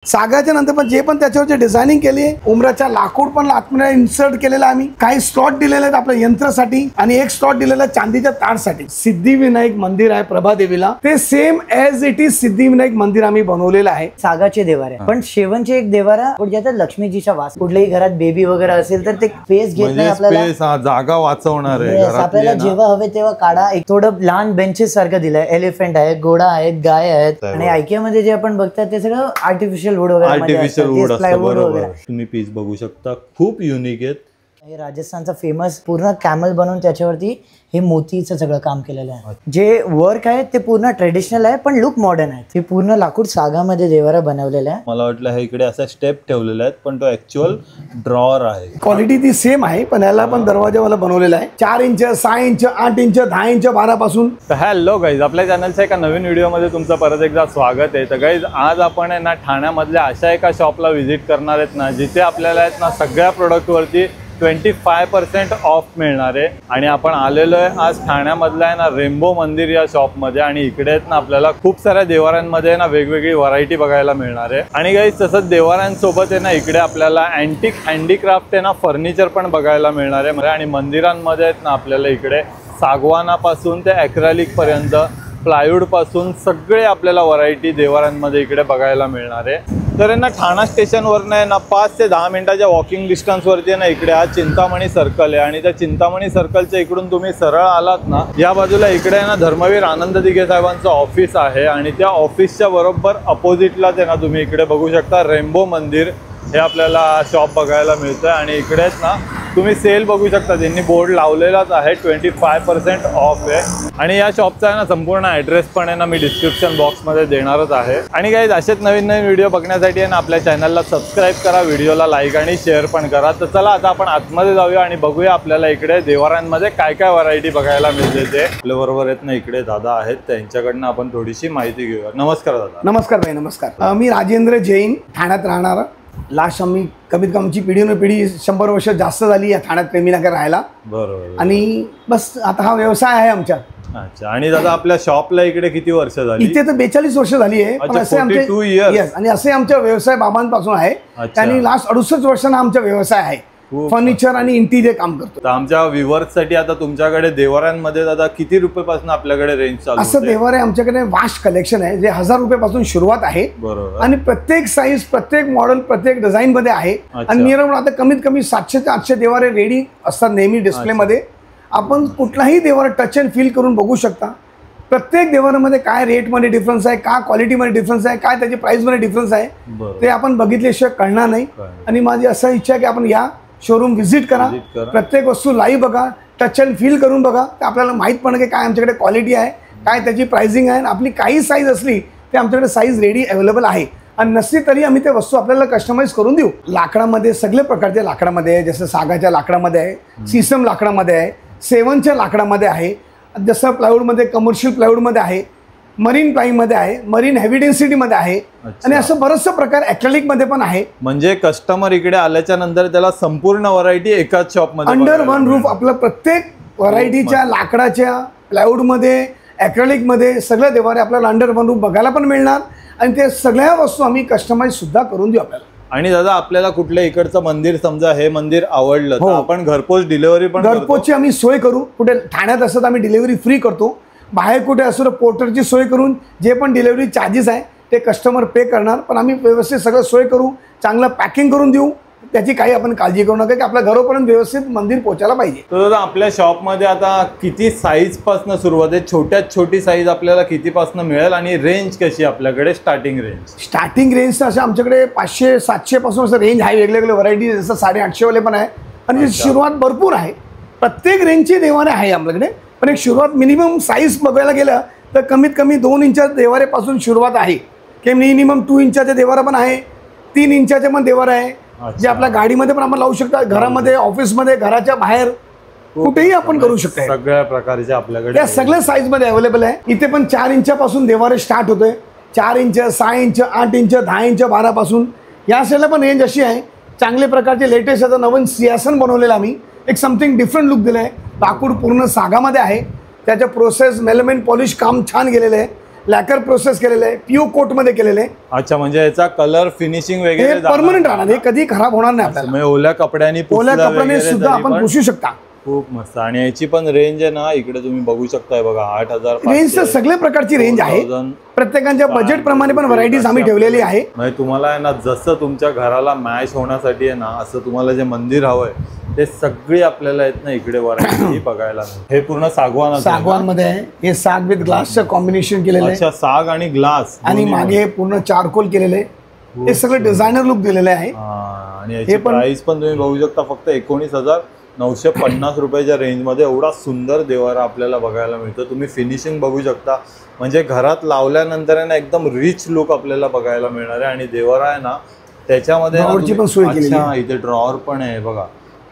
सागाच्या नंतर पण जे पण त्याच्यावरचे डिझायनिंग केली आहे, उमराच्या लाकूड पण आतमध्ये इन्सर्ट केलेला आम्ही, काही स्लॉट दिलेले आहेत आपल्या यंत्रासाठी आणि एक स्लॉट दिलेला चांदीच्या तारसाठी। सिद्धिविनायक मंदिर आहे प्रभादेवीला, ते same as it is Siddhivinayak मंदिर आम्ही बनवलेलं आहे। सागाचे देवारे पण शेवनचे एक देवारा ज्याच्यात लक्ष्मीजीचा वास, कुठल्याही घरात बेबी वगैरे असेल तर ते स्पेस घेत नाही, आपल्याला जागा वाचवणार आहे। आपल्याला जेव्हा हवे तेव्हा काढा। एक थोडं लहान बेंचेस सारखं दिलंय, एलिफंट आहे, घोडा आहे, गाय आहेत आणि आयकिया मध्ये जे आपण बघतात ते सगळं आर्टिफिशियल वूड वगैरे, आर्टिफिशियल वूड असतं बरोबर। तुम्ही पीस बघू शकता, खूप युनिक आहेत। हे राजस्थानचा फेमस पूर्ण कॅमल बनवून त्याच्यावरती हे मोतीचं सगळं काम केलेलं आहे। जे वर्क आहे ते पूर्ण ट्रेडिशनल आहे पण लुक मॉडर्न आहे। ते पूर्ण लाकूड सागामध्ये देवारा बनवलेला आहे। मला वाटलं हे इकडे असा स्टेप ठेवलेला आहे पण तो ऍक्च्युअल ड्रॉअर आहे। क्वालिटी ती सेम आहे पण याला पण दरवाजावाला बनवलेला आहे। 4 इंच, 6 इंच, 8 इंच, 10 इंच, 12 पासून। तर हॅलो गाईज, आपल्या चॅनलच्या एका नवीन व्हिडिओमध्ये तुमचं परत एकदा स्वागत आहे। तर गाईज आज आपण आहे ना ठाण्यामधल्या अशा एका शॉपला व्हिजिट करणार आहेत ना, जिथे आपल्याला आहेत ना सगळ्या प्रोडक्टवरती 25% ऑफ मिळणार आहे। आणि आपण आलेलो आहे आज ठाण्यामधल्या आहे ना रेनबो मंदिर या शॉपमध्ये आणि इकडे आहेत ना आपल्याला खूप साऱ्या देवाऱ्यांमध्ये ना वेगवेगळी व्हरायटी बघायला मिळणार आहे। आणि गाईज तसंच देवाऱ्यांसोबत आहे ना इकडे आपल्याला अँटिक हँडीक्राफ्ट आहे ना फर्निचर पण बघायला मिळणार आहे। आणि मंदिरांमध्ये आहेत ना आपल्याला इकडे सागवानापासून ते ॲक्रेलिक पर्यंत, प्लायवूड पासून सगळे आपल्याला व्हरायटी देवाऱ्यांमध्ये इकडे बघायला मिळणार आहे। तर ना ठाणा स्टेशनवरनं आहे ना 5 ते 10 मिनिटाच्या वॉकिंग डिस्टन्सवरती आहे ना इकडे हा चिंतामणी सर्कल आहे। आणि त्या चिंतामणी सर्कलच्या इकडून तुम्ही सरळ आलात ना, या बाजूला इकडे आहे ना धर्मवीर आनंद दिघे साहेबांचं ऑफिस आहे आणि त्या ऑफिसच्या बरोबर अपोजिटलाच आहे ना तुम्ही इकडे बघू शकता रेनबो मंदिर हे आपल्याला शॉप बघायला मिळतं। आणि इकडेच ना तुम्ही सेल बघू शकता, त्यांनी बोर्ड लावलेलाच आहे, 25% ऑफ आहे। आणि या शॉपचा आहे ना संपूर्ण ॲड्रेस पण आहे ना मी डिस्क्रिप्शन बॉक्समध्ये देणारच आहे। आणि गाईज असेच नवीन नवीन व्हिडिओ बघण्यासाठी आहे ना आपल्या चॅनलला सबस्क्राईब करा, व्हिडिओला लाईक आणि शेअर पण करा। तर चला आता आपण आतमध्ये जाऊया आणि बघूया आपल्याला इकडे देवाऱ्यांमध्ये काय काय व्हरायटी बघायला मिळते ते। आपल्याबरोबर आहेत ना इकडे दादा आहेत, त्यांच्याकडनं आपण थोडीशी माहिती घेऊया। नमस्कार दादा। नमस्कार भाई, नमस्कार। मी राजेंद्र जैन, ठाण्यात राहणारा। लास्ट आम्ही कमीत कमी आमची पिढी न पिढी 100 वर्ष जास्त झाली या ठाण्यात प्रेमीनगर राहायला। बरोबर। आणि बस आता हा व्यवसाय आहे आमचा। अच्छा। आणि दादा आपल्या शॉपला इकडे किती वर्ष झाली? इथे तर 42 वर्ष झाली आहे। पण असे आमचे 42 years। यस, आणि असे आमचा व्यवसाय बाबांपासून आहे आणि लास्ट 68 वर्षांना आमचा व्यवसाय आहे। फर्निचर आणि इंटिरियर काम करतो। तर आमच्या व्ह्युअर्ससाठी आता तुमच्याकडे देवाऱ्यांमध्ये दादा किती रुपयापासून आपल्याकडे रेंज चालू असं देवारे आमच्याकडे वास्ट कलेक्शन आहे जे 1000 रुपयापासून सुरुवात आहे। बरोबर। आणि प्रत्येक साईज, प्रत्येक मॉडेल, प्रत्येक डिझाईन मध्ये आहे। आणि नियरम आता कमीत कमी 700 ते 800 देवारे रेडी असतात नेहमी डिस्प्ले मध्ये। आपण कुठलाही देवारा टच अँड फील करून बघू शकता। प्रत्येक देवाऱ्यामध्ये काय रेटमध्ये डिफरन्स आहे, काय क्वालिटीमध्ये डिफरन्स आहे, काय त्याची प्राइसमध्ये डिफरन्स आहे, ते आपण बघितल्याशिवाय कळणार नाही। आणि माझी असं इच्छा आहे की आपण या शोरूम व्हिजिट करा, प्रत्येक वस्तू लाईव्ह बघा, टच अँड फील करून बघा, तर आपल्याला माहीत पडेल की काय आमच्याकडे क्वालिटी आहे, काय त्याची प्राइसिंग आहे। आपली काही साईज असली ते आमच्याकडे साईज रेडी अवेलेबल आहे आणि नसली तरी आम्ही ते वस्तू आपल्याला कस्टमाइज करून देऊ। लाकडामध्ये सगळे प्रकारचे लाकडामध्ये आहे, जसं सागाच्या लाकडामध्ये आहे, सीसम लाकडामध्ये आहे, सेवनच्या लाकडामध्ये आहे, जसं प्लायवूडमध्ये कमर्शियल प्लायवूडमध्ये आहे, मरीन प्लाईमध्ये आहे, मरीन हेवी डेन्सिटीमध्ये आहे आणि असं बरंचसं प्रकार ॲक्रेलिक मध्ये पण आहे। म्हणजे कस्टमर इकडे आल्याच्या नंतर त्याला संपूर्ण व्हरायटी एकाच शॉपमध्ये अंडर वन रूफ आपलं प्रत्येक व्हरायटीच्या लाकडाच्या, प्लायवूडमध्ये, ॲक्रेलिकमध्ये सगळ्या देवारे आपल्याला अंडर वन रूफ बघायला पण मिळणार आणि ते सगळ्या वस्तू आम्ही कस्टमाइज सुद्धा करून देऊ आपल्याला। आणि दादा आपल्याला कुठल्या इकडचं मंदिर समजा हे मंदिर आवडलं तर आपण घरपोच डिलिव्हरी पण घरपोचची आम्ही सोय करू। कुठे ठाण्यात असं तर आम्ही डिलिव्हरी फ्री करतो, बाहेर कुठे असं तर पोर्टरची सोय करून जे पण डिलिव्हरी चार्जेस आहे ते कस्टमर पे करणार, पण आम्ही व्यवस्थित सगळं सोय करू, चांगलं पॅकिंग करून देऊ, त्याची काही आपण काळजी करू नका की आपल्या घरोपर्यंत व्यवस्थित मंदिर पोहोचायला पाहिजे। तर दादा आपल्या शॉपमध्ये आता किती साईजपासून सुरुवात आहे? छोट्यात छोटी साईज आपल्याला कितीपासून मिळेल आणि रेंज कशी आपल्याकडे? स्टार्टिंग रेंज असं आमच्याकडे 500-700 पासून असं रेंज आहे। वेगवेगळे व्हरायटी जसं 850 वाले पण आहे आणि सुरुवात भरपूर आहे। प्रत्येक रेंजचे देवारे आहे आपल्याकडे, पण एक सुरुवात मिनिमम साईज बघायला गेलं तर कमीत कमी 2 इंच देवारेपासून सुरुवात आहे, की मिनिमम 2 इंचाचे देवारा पण आहे, 3 इंचाचे पण देवारा आहे, जे आपल्या गाडीमध्ये पण आपण लावू शकता, घरामध्ये, ऑफिसमध्ये, घराच्या बाहेर कुठेही आपण करू शकतो। सगळ्या प्रकारचे आपल्याकडे या सगळ्या साईज मध्ये अवेलेबल आहे। इथे पण 4 इंचापासून देवारे स्टार्ट होतोय, 4 इंच, 6 इंच, 8 इंच, 10 इंच, 12 पासून। या साईडला पण रेंज अशी आहे। चांगले प्रकारचे लेटेस्ट आता नवीन सिंहासन बनवलेलं आम्ही, एक समथिंग डिफरंट लुक दिलं आहे। लाकूड पूर्ण सागामध्ये आहे, त्याच्या प्रोसेस, मेलमेंट, पॉलिश काम छान गेलेलं आहे लॅकर प्रोसेस केलेलं आहे, पीओ कोट मध्ये केलेलं आहे. अच्छा, म्हणजे याचा कलर फिनिशिंग हे वगैरे परमनंट राहणार, हे कधी खराब होणार नाही आपल्याला. म्हणजे ओल्या कपड्याने ओल्या कपड्याने सुद्धा आपण पुसू शकता. खूप मस्त. आणि याची पण रेंज आहे ना, इकडे तुम्ही बघू शकताय बघा, 8,000 रेंज सगळ्या प्रकारची रेंज आहे. प्रत्येकांच्या बजेट प्रमाणे पण व्हरायटीज आम्ही ठेवलेली आहे. म्हणजे तुम्हाला आहे ना, जसं तुमच्या घराला मॅच होण्यासाठी आहे ना, असं तुम्हाला जे मंदिर हवंय ते सगळी आपल्याला आहेत ना इकडे व्हरायटी बघायला मिळते. हे पूर्ण सागवान मध्ये आहे. हे साग विथ ग्लासचं कॉम्बिनेशन केलेलं आहे. अच्छा, साग आणि ग्लास, आणि मागे पूर्ण चारकोल केलेलं आहे. हे सगळं डिझायनर लुक दिलेलं आहे. आणि याची प्राइस पण तुम्ही बघू शकता, फक्त 19,950 रुपयाच्या रेंजमध्ये एवढा सुंदर देवारा आपल्याला बघायला मिळतो. तुम्ही फिनिशिंग बघू शकता, म्हणजे घरात लावल्यानंतर आहे ना एकदम रिच लुक आपल्याला बघायला मिळणार आहे. आणि देवारा आहे ना त्याच्यामध्ये पण सोय केलेली आहे. इथे ड्रॉवर पण आहे बघा,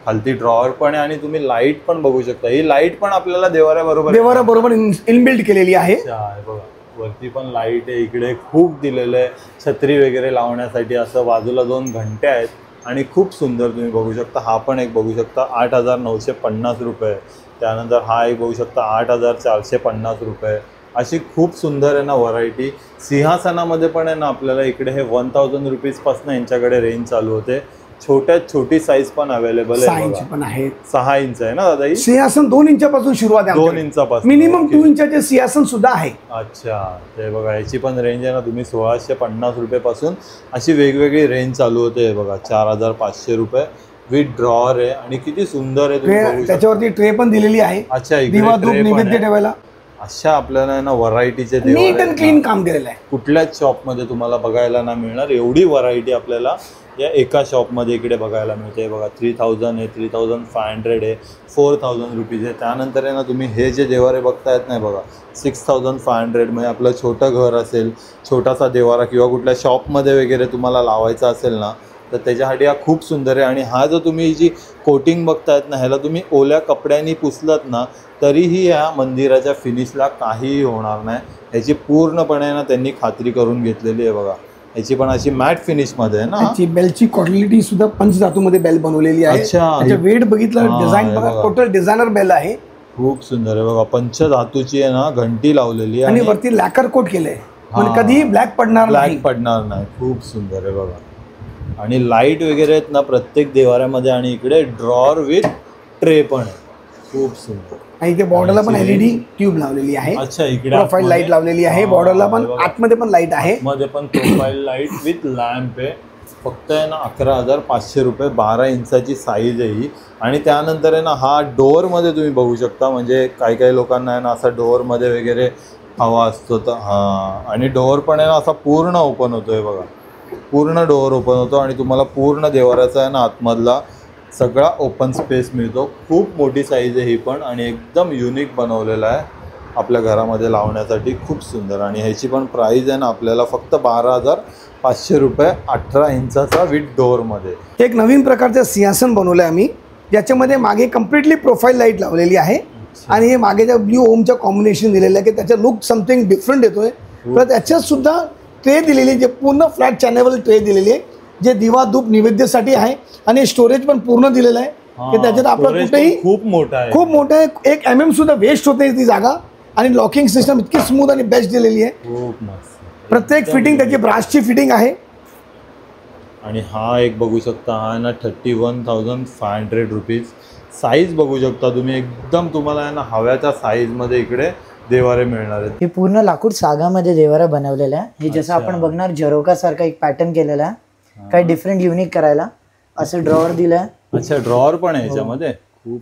खालती ड्रॉवर पण आहे. आणि तुम्ही लाईट पण बघू शकता, ही लाईट पण आपल्याला देवाऱ्याबरोबर इनबिल्ट केलेली आहे. बघा, वरती पण लाईट आहे, इकडे खूप दिलेलं आहे छत्री वगैरे लावण्यासाठी. असं बाजूला 2 घंटे आहेत आणि खूप सुंदर तुम्ही बघू शकता. हा पण एक बघू शकता 8,950 रुपये. त्यानंतर हा एक बघू शकता 8,450 रुपये. अशी खूप सुंदर आहे ना व्हरायटी. सिंहासनामध्ये पण आहे ना आपल्याला इकडे हे 1,000 रुपीजपासून यांच्याकडे रेंज चालू होते. छोट्यात छोटी साईज पण अवेलेबल आहे. 6 इंच पण आहे. 6 इंच आहे ना दादा ही? सिंहासन 2 इंचापासून सुरुवात आहे. 2 इंचापासून मिनिमम 2 इंचाचे सिंहासन सुद्धा आहे. अच्छा, ते बघा, याची पण रेंज आहे ना, तुम्ही 1,650 रुपयापासून अशी वेगवेगळी रेंज चालू होते. बघा, 4,500 रुपये विथ ड्रॉवर आहे. आणि किती सुंदर आहे. त्याच्यावरती ट्रे पण दिलेली आहे. अच्छा, दिवा धूप नैवेद्य ठेवायला. अशा आपल्याला ना व्हरायटीचे नीट अँड क्लीन काम केलेलं आहे. कुठल्याच शॉपमध्ये तुम्हाला बघायला नाही मिळणार एवढी व्हरायटी आपल्याला या एका शॉपमध्ये इकडे बघायला मिळते. बघा, 3,000 आहे, 3,500 आहे, 4,000 रुपीज आहे. त्यानंतर आहे ना तुम्ही हे जे देवारे बघता येत नाही बघा, 6,500. म्हणजे आपलं छोटं घर असेल, छोटासा देवारा किंवा कुठल्या शॉपमध्ये वगैरे तुम्हाला लावायचा असेल ना, तर त्याच्यासाठी हा खूप सुंदर आहे. आणि हा जो तुम्ही जी कोटिंग बघतायत ना, ह्याला तुम्ही ओल्या कपड्यांनी पुसलात ना तरीही या मंदिराच्या फिनिशला काहीही होणार नाही. याची पूर्णपणे ना त्यांनी खात्री करून घेतलेली आहे. बघा, याची पण अशी मॅट फिनिश मध्ये आहे ना. याची बेलची क्वालिटी सुद्धा पंचधातूमध्ये बेल बनवलेली आहे. अच्छा, वेट बघितलं, डिझाईन बघा, टोटल डिझायनर बेल आहे. खूप सुंदर आहे. बघा, पंचधातूची आहे ना घंटी लावलेली आहे आणि वरती लॅकर कोट केलंय, म्हणजे कधीही ब्लॅक पडणार नाही. खूप सुंदर आहे बघा. आणि लाईट वगैरे आहेत ना प्रत्येक देवाऱ्यामध्ये. आणि इकडे ड्रॉवर विथ ट्रे पण आहे. खूप सुंदर. आणि इथे बॉर्डरला पण LED ट्यूब लावलेली आहे. अच्छा, इकडे प्रोफाईल लाईट लावलेली आहे. बॉर्डरला पण, आतमध्ये पण लाईट आहे. मध्ये पण प्रोफाईल लाईट विथ लॅम्प आहे. फक्त आहे ना 11,500 रुपये. 12 इंचाची साईज आहे ही. आणि त्यानंतर आहे ना हा डोअरमध्ये तुम्ही बघू शकता. म्हणजे काही लोकांना आहे ना असा डोअरमध्ये वगैरे हवा असतो तर आणि डोअर पण आहे ना असा पूर्ण ओपन होतोय. बघा, पूर्ण डोअर ओपन होतो आणि तुम्हाला पूर्ण देवाऱ्याचा आहे ना आतमधला सगळा ओपन स्पेस मिळतो. खूप मोठी साईज आहे ही पण. आणि एकदम युनिक बनवलेला आहे आपल्या घरामध्ये लावण्यासाठी. खूप सुंदर. आणि ह्याची पण प्राईज आहे ना आपल्याला फक्त 12,500 रुपये. 18 इंचाचा विथ डोअरमध्ये. एक नवीन प्रकारचं सिंहासन बनवलं आहे आम्ही, ज्याच्यामध्ये मागे कम्प्लिटली प्रोफाईल लाईट लावलेली आहे. आणि हे मागेच्या ब्ल्यू ओमचं कॉम्बिनेशन दिलेलं आहे की त्याचा लुक समथिंग डिफरंट येतोय. तर त्याच्यात सुद्धा ट्रे दिलेली, जे पूर्ण फ्लॅट चॅनेबल ट्रे दिलेली आहे, जे दिवा धूप नैवेद्यासाठी आहे. आणि स्टोरेज पण पूर्ण दिलेलं आहे की त्याच्यात आपलं कुठेही खूप मोठा आहे. 1 mm सुद्धा वेस्ट होत नाही ती जागा. आणि लॉकिंग सिस्टम इतकी स्मूथ आणि बेस्ट दिलेली आहे. खूप मस्त. प्रत्येक फिटिंग त्याची ब्रासची फिटिंग आहे. आणि हा एक बघू शकता, हा ना 31,500 रुपीज. साईज बघू शकता तुम्ही, एकदम तुम्हाला आहे ना हव्याच्या साईजमध्ये इकडे देवारे मिळणार आहेत. हे पूर्ण लाकूड सागामध्ये देवारा बनवलेला आहे. हे जसं आपण बघणार झरोका सारखा एक पॅटर्न केलेला आहे, काही डिफरंट युनिक करायला. असं ड्रॉवर दिलाय. अच्छा, ड्रॉवर पण आहे याच्यामध्ये.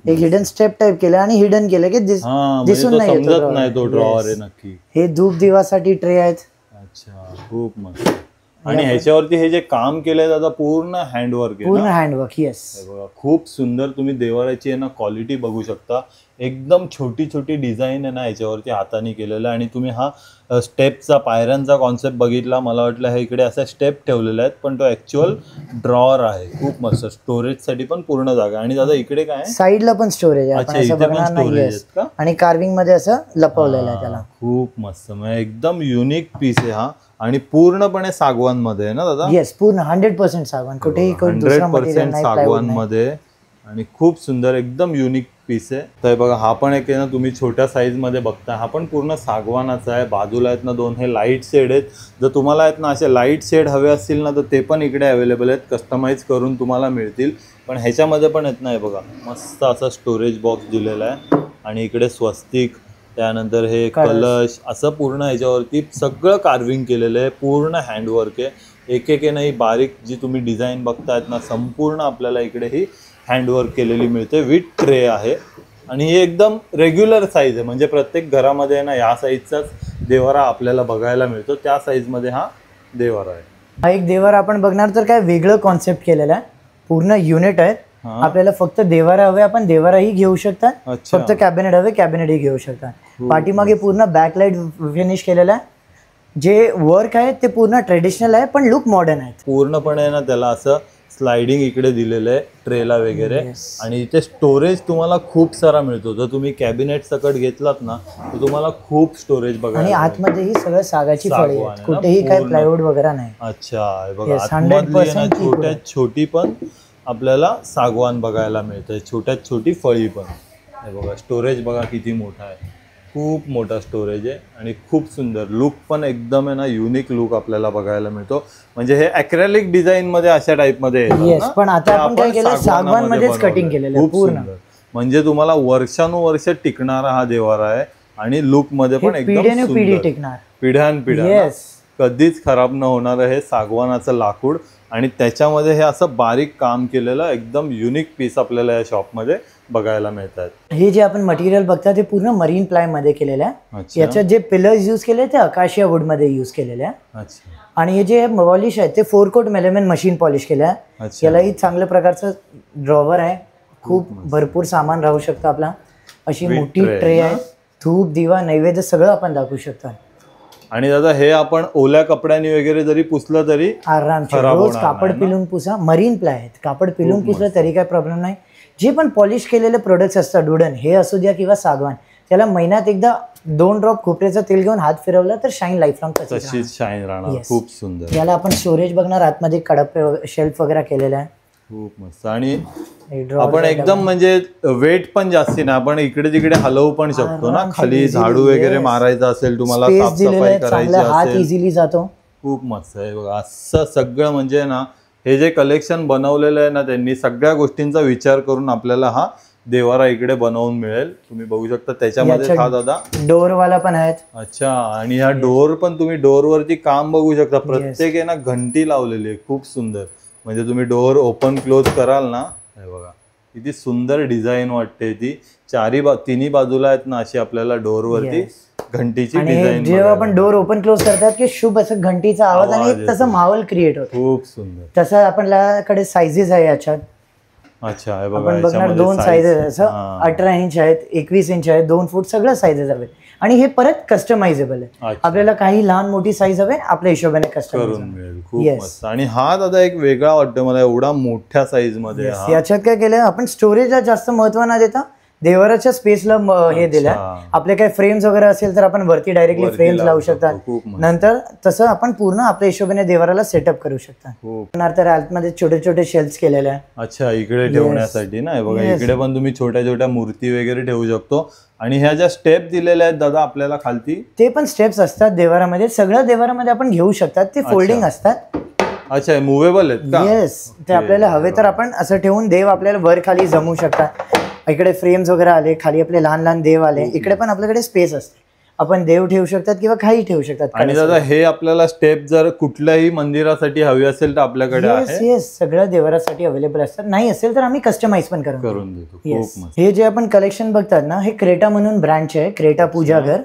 एक हिडन स्टेप टाइप केलं आणि हिडन केलं की दिसून नाही तो ड्रॉवर आहे नक्की. हे धूप दिवासाठी ट्रे आहेत. अच्छा, खूप मस्त. आणि ह्याच्यावरती हे जे काम केलंय दादा पूर्ण हँडवर्क आहे. पूर्ण हँडवर्क. येस, बघा, खूप सुंदर. तुम्ही देवाऱ्याची आहे ना क्वालिटी बघू शकता. एकदम छोटी छोटी डिझाईन आहे ना याच्यावरती हाताने केलेलं आहे. आणि तुम्ही हा स्टेपचा, पायऱ्यांचा कॉन्सेप्ट बघितला, मला वाटलं हे इकडे असा स्टेप ठेवलेला आहेत, पण तो ऍक्च्युअल ड्रॉवर आहे. खूप मस्त. स्टोरेजसाठी पण पूर्ण जागा. आणि दादा इकडे काय साईडला पण स्टोरेज आहे. अच्छा, इथे पण स्टोरेज आहेत का? आणि कार्विंग मध्ये असं लपवलेलं आहे त्याला. खूप मस्त. म्हणजे एकदम युनिक पीस आहे हा. आणि पूर्णपणे सागवान मध्ये आहे ना दादा? येस, पूर्ण 100% सागवान. कुठेही 100% सागवान मध्ये. आणि खूप सुंदर, एकदम युनिक पीस आहे. तर बघा हा पण एक आहे ना, तुम्ही छोट्या साईजमध्ये बघता, हा पण पूर्ण सागवानाचा आहे. बाजूला आहेत ना 2 हे लाईट शेड आहेत. जर तुम्हाला आहेत ना असे लाईट शेड हवे असतील ना, तर ते पण इकडे अवेलेबल आहेत, कस्टमाइज करून तुम्हाला मिळतील. पण ह्याच्यामध्ये पण आहेत ना, हे बघा मस्त असा स्टोरेज बॉक्स दिलेला आहे आणि इकडे स्वस्तिक, त्यानंतर हे कलश, असं पूर्ण ह्याच्यावरती सगळं कार्विंग केलेलं आहे. पूर्ण हँडवर्क आहे. एक एक नाही बारीक जी तुम्ही डिझाईन बघतायत ना, संपूर्ण आपल्याला इकडे ही हँडवर्क केलेली मिळते. विथ ट्रे आहे आणि ही एकदम रेग्युलर साईज आहे. म्हणजे प्रत्येक घरामध्ये ना ह्या साईजचाच देवारा आपल्याला बघायला मिळतो. त्या साईजमध्ये हा देवारा आहे. हा एक देवारा आपण बघणार तर काय वेगळं कॉन्सेप्ट केलेला आहे. पूर्ण युनिट आहे. आपल्याला फक्त देवारा हवे, आपण देवाराही घेऊ शकता. फक्त कॅबिनेट हवे, कॅबिनेटही घेऊ शकता. पाठीमागे पूर्ण बॅकलाइट फिनिश केलेला आहे. जे वर्क आहे ते पूर्ण ट्रेडिशनल आहे, पण लुक मॉडर्न आहे. पूर्णपणे ना त्याला असं स्लायडिंग इकडे दिलेलं आहे ट्रेला वगैरे. आणि इथे स्टोरेज तुम्हाला खूप सारा मिळतो. जर तुम्ही कॅबिनेट सकट घेतलात ना, तर तुम्हाला खूप स्टोरेज बघा. आणि आतमध्येही सगळं सागाची फळे आहेत, कुठेही काही प्लायवूड वगैरे नाही. अच्छा, बघा आतमधली ना छोट्यात छोटी पण आपल्याला सागवान बघायला मिळतं. छोट्यात छोटी फळी पण. हे बघा स्टोरेज बघा किती मोठा आहे. खूप मोठा स्टोरेज आहे आणि खूप सुंदर लुक पण एकदम आहे ना, युनिक लुक आपल्याला बघायला मिळतो. म्हणजे हे ॲक्रेलिक डिझाईन मध्ये अशा टाइप मध्ये येतात, पण आता आपण काय केलं, सागवान मध्येच कटिंग केलेलं आहे पूर्ण. म्हणजे तुम्हाला वर्षानुवर्ष टिकणारा हा देवारा आहे आणि लुक मध्ये पण एकदम पिढी टिकणार, पिढ्यानपिढ्या कधीच खराब न होणारं हे सागवानाचं लाकूड. आणि त्याच्यामध्ये हे असं बारीक काम केलेलं एकदम युनिक पीस आपल्याला या शॉपमध्ये बघायला मिळतात. हे जे आपण मटेरियल बघता ते पूर्ण मरीन प्लाय मध्ये केलेलं आहे. याच्यात जे पिलर्स यूज केले ते अकाशिया वुड मध्ये यूज केलेले आहे. आणि हे जे पॉलिश आहे ते 4 कोट मेलेमेंट मशीन पॉलिश केलं आहे. यालाही चांगल्या प्रकारचं ड्रॉवर आहे. खूप भरपूर सामान राहू शकतं आपला. अशी मोठी ट्रे आहे. धूप दिवा नैवेद्य सगळं आपण दाखवू शकतो. आणि दादा हे आपण ओल्या कपड्यांनी वगैरे जरी पुसलं तरी आरामशीर, रोज कापड पिलून पुसा. मरीन प्लाय आहेत, कापड पिलून पुसलं तरी काही प्रॉब्लेम नाही. जे पण पॉलिश केलेले प्रोडक्ट्स असतात, वुडन हे असू द्या किंवा सागवान, त्याला महिन्यात एकदा 2 ड्रॉप खोबऱ्याचं तेल घेऊन हात फिरवला तर शाईन लाईफ लॉंग तशीच शाईन राहणार. खूप सुंदर. याला आपण स्टोरेज बघणार, आतमध्ये कडप शेल्फ वगैरे केलेला आहे. खूप मस्त. आणि आपण एकदम म्हणजे वेट पण जास्ती नाही, आपण इकडे तिकडे हलवू पण शकतो ना. खाली झाडू वगैरे मारायचा असेल, तुम्हाला साफसफाई करायची हात इझिली जातो. खूप मस्त आहे बघा. असं सगळं म्हणजे ना, हे जे कलेक्शन बनवलेलं आहे ना त्यांनी, सगळ्या गोष्टींचा विचार करून आपल्याला हा देवारा इकडे बनवून मिळेल. तुम्ही बघू शकता त्याच्यामध्ये हा दादा डोअरवाला पण आहेत. अच्छा, आणि ह्या डोअर पण तुम्ही डोअरवरती काम बघू शकता. प्रत्येक आहे ना घंटी लावलेली आहे. खूप सुंदर. म्हणजे तुम्ही डोअर ओपन क्लोज कराल ना, हे बघा किती सुंदर डिझाईन वाटते ती. तिन्ही बाजूला आहेत ना अशी आपल्याला डोअरवरती घंटीची डिझाईन. जेव्हा आपण डोअर ओपन क्लोज करतात की शुभ असं घंटीचा आवाज आणि तसं माहोल क्रिएट होतो. खूप सुंदर. तसं आपल्याकडे साईजेस आहे याच्यात. अच्छा, हे आपण बघणार 2 साईजेस असं 18 इंच आहेत, 21 इंच आहेत, 2 फूट सगळं साईजेस आहेत. आणि हे परत कस्टमाइजेबल आहे. आपल्याला काही लहान मोठी साईज हवे आपल्या हिशोबाने कस्टमाइज मिळेल. खूप मस्त. आणि हा दादा एक वेगळा वाटतो मला, एवढा मोठ्या साईज मध्ये. याच्यात काय केलं आपण, स्टोरेजला जास्त महत्व न देता देवाराच्या स्पेसला हे दिलं. आपले काही फ्रेम्स वगैरे असेल तर आपण वरती डायरेक्टली फ्रेम्स लावू शकतात. नंतर तसं आपण पूर्ण आपल्या हिशोबाने देवाराला सेटअप करू शकता. तर आतमध्ये छोटे छोटे शेल्फ केलेले आहे. अच्छा, इकडे ठेवण्यासाठी ना. बघा इकडे पण तुम्ही छोट्या छोट्या मूर्ती वगैरे ठेवू शकतो. आणि ह्या ज्या स्टेप दिलेल्या आहेत दादा आपल्याला खालती, ते पण स्टेप्स असतात देवारामध्ये. सगळं देवारामध्ये आपण घेऊ शकतात. ते फोल्डिंग असतात. अच्छा, मुव्हेबल आहेत का? येस, ते आपल्याला हवे तर आपण असं ठेवून देव आपल्याला वर खाली जमू शकतात. इकडे फ्रेम्स वगैरे आले, खाली आपले लहान लहान देव आले. इकडे पण आपल्याकडे स्पेस असते, आपण देव ठेवू शकतात किंवा काही ठेवू शकतात. आणि दादा हे आपल्याला स्टेप जर कुठल्याही मंदिरासाठी हवी असेल तर आपल्याकडे आहे. येस, सगळं देवारासाठी अवेलेबल असतात. नाही असेल तर आम्ही कस्टमाइज पण करून देतो. हे जे आपण कलेक्शन बघतात ना, हे क्रेटा म्हणून ब्रँच आहे, क्रेटा पूजा घर.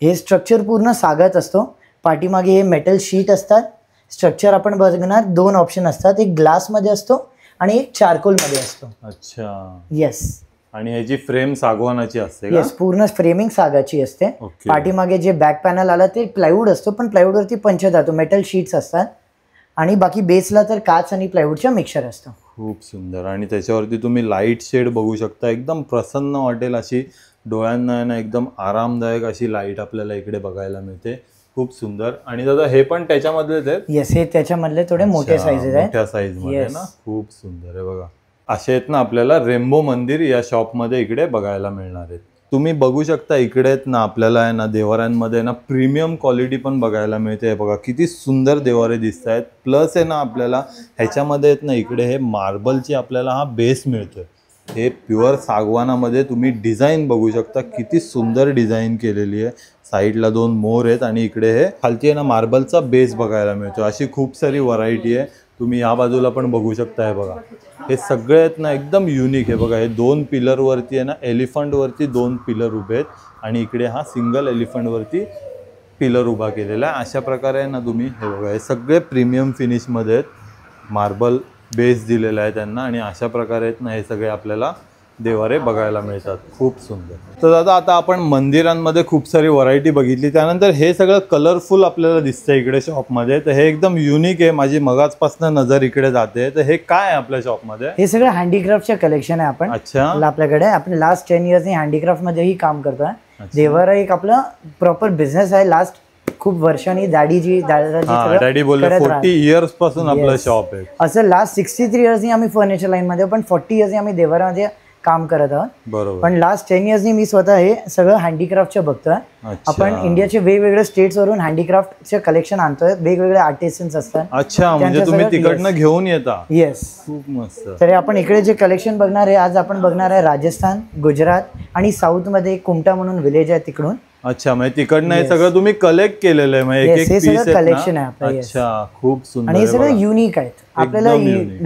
हे स्ट्रक्चर पूर्ण सागात असतो. पाठीमागे हे मेटल शीट असतात. स्ट्रक्चर आपण बघणार 2 ऑप्शन असतात, एक ग्लास मध्ये असतो आणि एक चारकोल मध्ये असतो. अच्छा, येस. आणि ह्याची फ्रेम सागवानाची असते. येस, पूर्ण फ्रेमिंग सागाची असते. पाठीमागे जे बॅक पॅनल आला ते प्लायवूड असतो, पण प्लायवूड वरती पंचधातू मेटल शीट्स असतात. आणि बाकी बेसला तर काच आणि प्लायवूडचा मिक्सर असतो. खूप सुंदर. आणि त्याच्यावरती तुम्ही लाईट शेड बघू शकता. एकदम प्रसन्न वाटेल अशी, डोळ्यांना ना एकदम आरामदायक अशी लाईट आपल्याला इकडे बघायला मिळते. खूप सुंदर. आणि दादा हे पण त्याच्यामधलेच आहेत? येस, हे त्याच्यामधले थोडे मोठे साईजेस आहेत. मोठ्या साईज मध्ये ना. खूप सुंदर आहे बघा. असे आहेत ना आपल्याला रेनबो मंदिर या शॉपमध्ये इकडे बघायला मिळणार आहेत. तुम्ही बघू शकता इकडे आहेत ना आपल्याला आहे ना देवाऱ्यांमध्ये ना प्रीमियम क्वालिटी पण बघायला मिळते. बघा किती सुंदर देवारे दिसत आहेत. प्लस आहे ना आपल्याला ह्याच्यामध्ये आहेत ना इकडे हे मार्बलची आपल्याला हा बेस मिळतोय. हे प्युअर सागवानामध्ये तुम्ही डिझाईन बघू शकता, किती सुंदर डिझाईन केलेली आहे. साईडला 2 मोर आहेत आणि इकडे हे खालती आहे ना मार्बलचा बेस बघायला मिळतो. अशी खूप सारी व्हरायटी आहे. तुम्ही या बाजूला पण बघू शकता. हे बघा हे सगळे आहेत ना एकदम युनिक आहे. बघा हे 2 पिलरवरती आहे ना एलिफंटवरती 2 पिलर उभे आहेत आणि इकडे हा सिंगल एलिफंटवरती पिलर उभा केलेला आहे. अशा प्रकारे आहे ना तुम्ही हे बघा हे सगळे प्रीमियम फिनिशमध्ये आहेत. मार्बल बेस दिलेला आहे त्यांना आणि अशा प्रकारे आहेत ना हे सगळे आपल्याला देवारे बघायला मिळतात. खूप सुंदर. तर दादा आता आपण मंदिरांमध्ये खूप सारी व्हरायटी बघितली, त्यानंतर हे सगळं कलरफुल आपल्याला दिसतंय इकडे शॉपमध्ये. तर हे एकदम युनिक आहे. माझी मगाचपासून नजर इकडे जाते. तर हे काय आहे आपल्या शॉपमध्ये? हे सगळं हँडीक्राफ्टचे कलेक्शन आहे. आपण अच्छा आपल्याकडे आपण लास्ट 10 इयर्सनी हँडीक्राफ्ट मध्येही काम करतोय. देवारा एक आपला प्रॉपर बिझनेस आहे. लास्ट खूप वर्षांनी डॅडी बोलले 40 इयर्स पासून आपलं शॉप आहे. असं लास्ट 63 इयर्सनी आम्ही फर्निचर लाईन मध्ये, पण 40 इयर्सनी आम्ही देवारामध्ये काम करत आहोत. बरोबर. पण लास्ट 10 इयर्सनी मी स्वतः हे सगळं हँडीक्राफ्टचं बघतोय. आपण इंडियाचे वेगवेगळ्या स्टेट्स वरून हँडीक्राफ्टचे कलेक्शन आणतोय. वेगवेगळे आर्टिस्टन्स असतात. अच्छा, म्हणजे तुम्ही तिकडनं घेऊन येता? येस. खूप मस्त. तर आपण इकडे जे कलेक्शन बघणार आहे आज, आपण बघणार आहे राजस्थान, गुजरात आणि साऊथ मध्ये एक कुमटा म्हणून विलेज आहे तिकडून. अच्छा, म्हणजे तिकडनं हे सगळं तुम्ही कलेक्ट केलेलं आहे म्हणजे एक एक पीस कलेक्शन आहे आपलं. अच्छा, खूप सुंदर. आणि हे सगळं युनिक आहेत. आपल्याला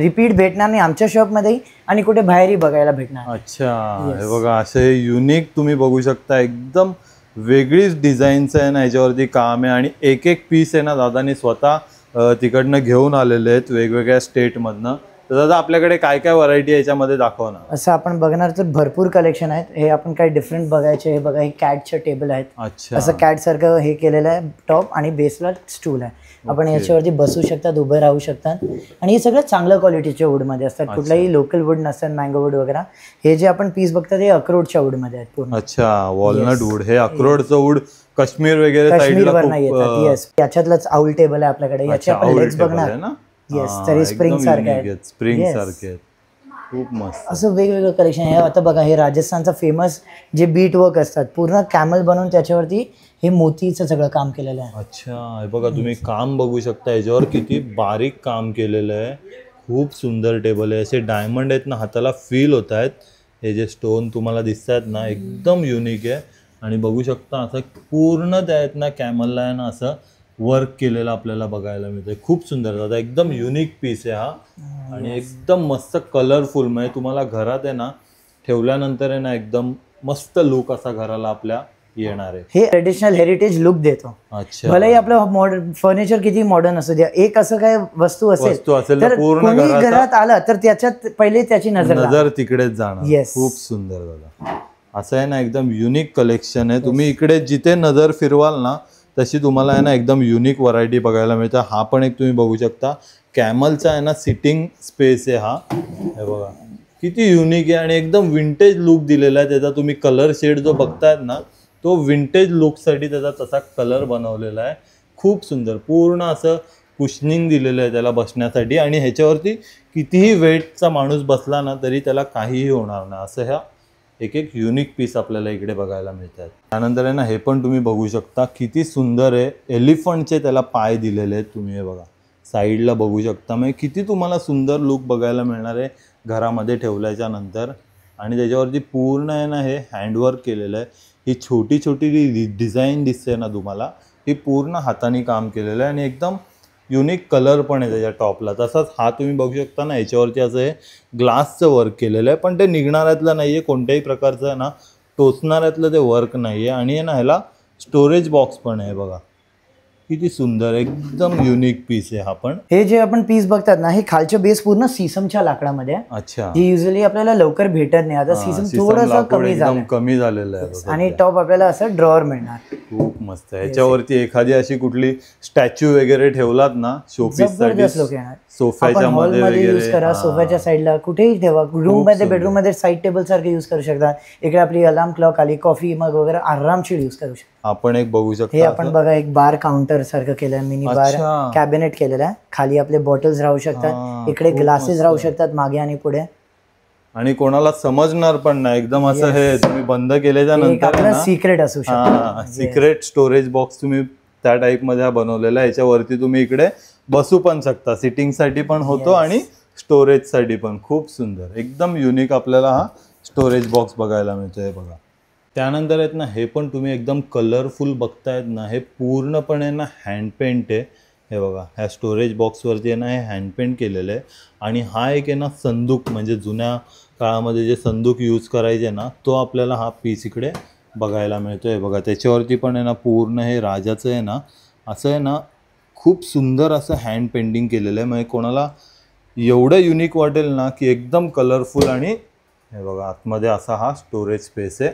रिपीट भेटणार नाही आमच्या शॉप मध्ये आणि कुठे बाहेरही बघायला भेटणार. अच्छा, हे बघा असे युनिक तुम्ही बघू शकता. एकदम वेगळीच डिझाईनचं आहे ना याच्यावरती काम आहे आणि एक एक पीस आहे ना दादानी स्वतः तिकडनं घेऊन आलेले आहेत वेगवेगळ्या स्टेटमधनं. तर दादा आपल्याकडे काय काय व्हरायटी आहे याच्यामध्ये दाखवा ना. असं आपण बघणार तर भरपूर कलेक्शन आहेत. हे आपण काही डिफरंट बघायचे. हे बघा हे कॅटचे टेबल आहेत. अच्छा, असं कॅट सारखं हे केलेलं आहे. टॉप आणि बेसला स्टूल आहे. आपण याच्यावरती बसू शकतात, उभे राहू शकतात आणि हे सगळं चांगल्या क्वालिटीच्या वूडमध्ये असतात. कुठलाही लोकल वूड नसतात, मँगो वूड वगैरे. हे जे आपण पीस बघतात हे अक्रोडच्या वूडमध्ये आहेत पूर्ण. अच्छा, वॉलनट वूड. हे अक्रोडचं वूड काश्मीर वगैरे काश्मीरवर नाही येतात. येस, याच्यातलंच आउल टेबल आहे आपल्याकडे. याचे आपण लेग्स बघणार ना. येस, तर स्प्रिंग सारखे आहेत. स्प्रिंग सारखे खूप मस्त. असं वेगवेगळं कलेक्शन आहे. आता बघा हे राजस्थानचा फेमस जे बीट वर्क असतात, पूर्ण कॅमल बनवून त्याच्यावरती हे मोतीचं सगळं काम केलेलं आहे. अच्छा, हे बघा तुम्ही काम बघू शकता. याच्यावर किती बारीक काम केलेलं आहे. खूप सुंदर टेबल आहे. असे डायमंड आहेत ना हाताला फील होत आहेत. हे जे स्टोन तुम्हाला दिसत आहेत ना एकदम युनिक आहे. आणि बघू शकता असं पूर्ण त्या आहेत ना कॅमलला आहे ना असं वर्क केलेलं आपल्याला बघायला मिळतं. खूप सुंदर दादा, एकदम युनिक पीस आहे हा आणि एकदम मस्त कलरफुल. म्हणजे तुम्हाला घरात आहे ना ठेवल्यानंतर आहे ना एकदम मस्त लुक असा घराला आपल्या येणार आहे. हे ट्रेडिशनल हेरिटेज लुक देतो. अच्छा, भलेही आपलं मॉडर्न फर्निचर किती मॉडर्न असू द्या, एक असं काय वस्तू असेल तर पूर्ण घरात आलं तर त्याच्यात पहिले त्याची नजर तिकडेच जाणार. खूप सुंदर दादा. असं आहे ना एकदम युनिक कलेक्शन आहे. तुम्ही इकडे जिथे नजर फिरवाल ना तशी तुम्हाला आहे ना एकदम युनिक व्हरायटी बघायला मिळतं. हा पण एक तुम्ही बघू शकता कॅमलचा आहे ना सिटिंग स्पेस आहे हा. हे बघा किती युनिक आहे आणि एकदम विंटेज लुक दिलेला आहे त्याचा. तुम्ही कलर शेड जो बघतायत ना तो विंटेज लुकसाठी त्याचा तसा कलर बनवलेला आहे. खूप सुंदर. पूर्ण असं कुशनिंग दिलेलं आहे त्याला बसण्यासाठी आणि ह्याच्यावरती कितीही वेटचा माणूस बसला ना तरी त्याला काहीही होणार नाही. असं ह्या एक एक युनिक पीस आपल्याला इकडे बघायला मिळतात. त्यानंतर आहे ना हे पण तुम्ही बघू शकता किती सुंदर आहे. एलिफंटचे त्याला पाय दिलेले आहेत तुम्ही. हे बघा साईडला बघू शकता. म्हणजे किती तुम्हाला सुंदर लुक बघायला मिळणार आहे घरामध्ये ठेवल्याच्या नंतर. आणि त्याच्यावरती पूर्ण आहे ना हे हँडवर्क केलेलं आहे. ही छोटी छोटी जी डिझाईन दिसते ना तुम्हाला ही पूर्ण हाताने काम केलेलं आहे आणि एकदम युनिक कलर पण आहे त्याच्या टॉपला. तसाच हा तुम्ही बघू शकता ना याच्यावरती असं हे ग्लासचं वर्क केलेलं आहे. पण ते निघणाऱ्यातलं नाही आहे, कोणत्याही प्रकारचं ना टोचणाऱ्यातलं ते वर्क नाही आहे. आणि ना ह्याला स्टोरेज बॉक्स पण आहे. बघा किती सुंदर, एकदम युनिक पीस आहे हा पण. हे जे आपण पीस बघतात ना हे खालच्या बेस पूर्ण सीसमच्या लाकडामध्ये आहे. अच्छा, जी युजली आपल्याला लवकर भेटत नाही. आता सीसम थोडंसं कमी झालेलं आहे आणि टॉप आपल्याला असं ड्रॉवर मिळणार. खूप मस्त आहे. याच्यावरती एखादी अशी कुठली स्टॅच्यू वगैरे ठेवलात ना शोपीस साठी सोफ्याच्या मध्ये यूज करा. सोफ्याच्या साईडला कुठेही ठेवा. रूम मध्ये बेडरूम मध्ये साईड टेबल सारखे यूज करू शकता. इकडे आपली अलार्म क्लॉक आली, कॉफी मग वगैरे आरामशीर यूज करू शकता. आपण एक बघू शकतो. हे आपण बघा एक बार काउंटर सारखं केलंय. मिनी बार कॅबिनेट केलेलं आहे. खाली आपले बॉटल्स राहू शकतात. इकडे ग्लासेस राहू शकतात मागे आणि पुढे. आणि कोणाला समजणार पण नाही एकदम असं हे तुम्ही बंद केल्याच्या नंतर सिक्रेट असू शकतो. सिक्रेट स्टोरेज बॉक्स तुम्ही त्या टाइप मध्ये हा बनवलेला आहे. याच्यावरती तुम्ही इकडे बसू पण शकता, सिटिंग साठी पण होतो आणि स्टोरेज साठी पण. खूप सुंदर एकदम युनिक आपल्याला हा स्टोरेज बॉक्स बघायला मिळतोय बघा. त्यानंतर आहेत ना हे पण तुम्ही एकदम कलरफुल बघतायत ना, हे पूर्णपणे ना हँड पेंट आहे. हे बघा ह्या स्टोरेज बॉक्सवरती आहे ना हे हँड पेंट केलेलं आहे. आणि हा एक आहे ना संदूक, म्हणजे जुन्या काळामध्ये जे संदूक यूज करायचे ना तो आपल्याला हा पीस इकडे बघायला मिळतोय बघा. त्याच्यावरती पण आहे ना पूर्ण हे राजाचं आहे ना असं आहे ना खूप सुंदर असं हँड पेंटिंग केलेलं आहे. म्हणजे कोणाला एवढं युनिक वाटेल ना की एकदम कलरफुल. आणि हे बघा आतमध्ये असा हा स्टोरेज स्पेस आहे.